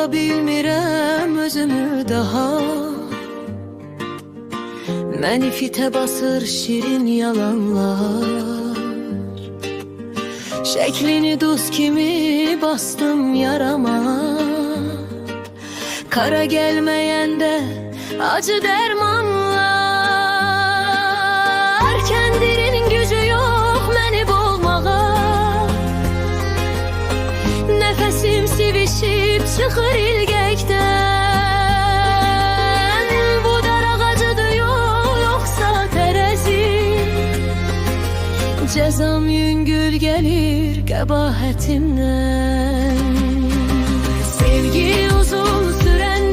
Tuta bilmirəm özümü daha. Məni fitə basır şirin yalanlar. Şəklini duz kimi bastım yarama. Kara gelməyəndə acı dərmanlar. Kəndinin gücü yox məni boğmağa. Nəfəsim sivişib çıxır ilgəkdən. Bu dar ağacıdır yoxsa tərəzi. Cəzam yüngül gəlir qəbahətimdən. Sevgi uzun sürən